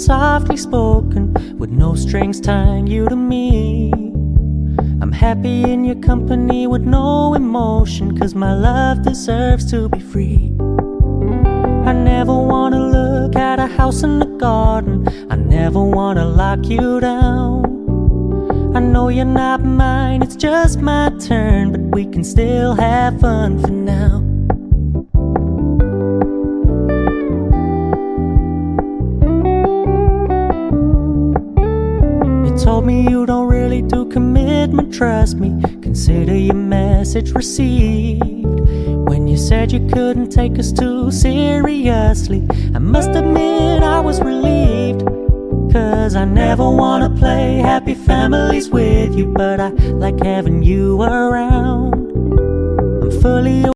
softly spoken, with no strings tying you to me. I'm happy in your company with no emotion, 'cause my love deserves to be free. I never wanna look at a house in the garden, I never wanna lock you down. I know you're not mine, it's just my turn, but we can still have fun for now. You told me you don't really do commitment, trust me, consider your message received. When you said you couldn't take us too seriously, I must admit I was relieved. 'Cause I never wanna play happy families with you, but I like having you around. I'm fully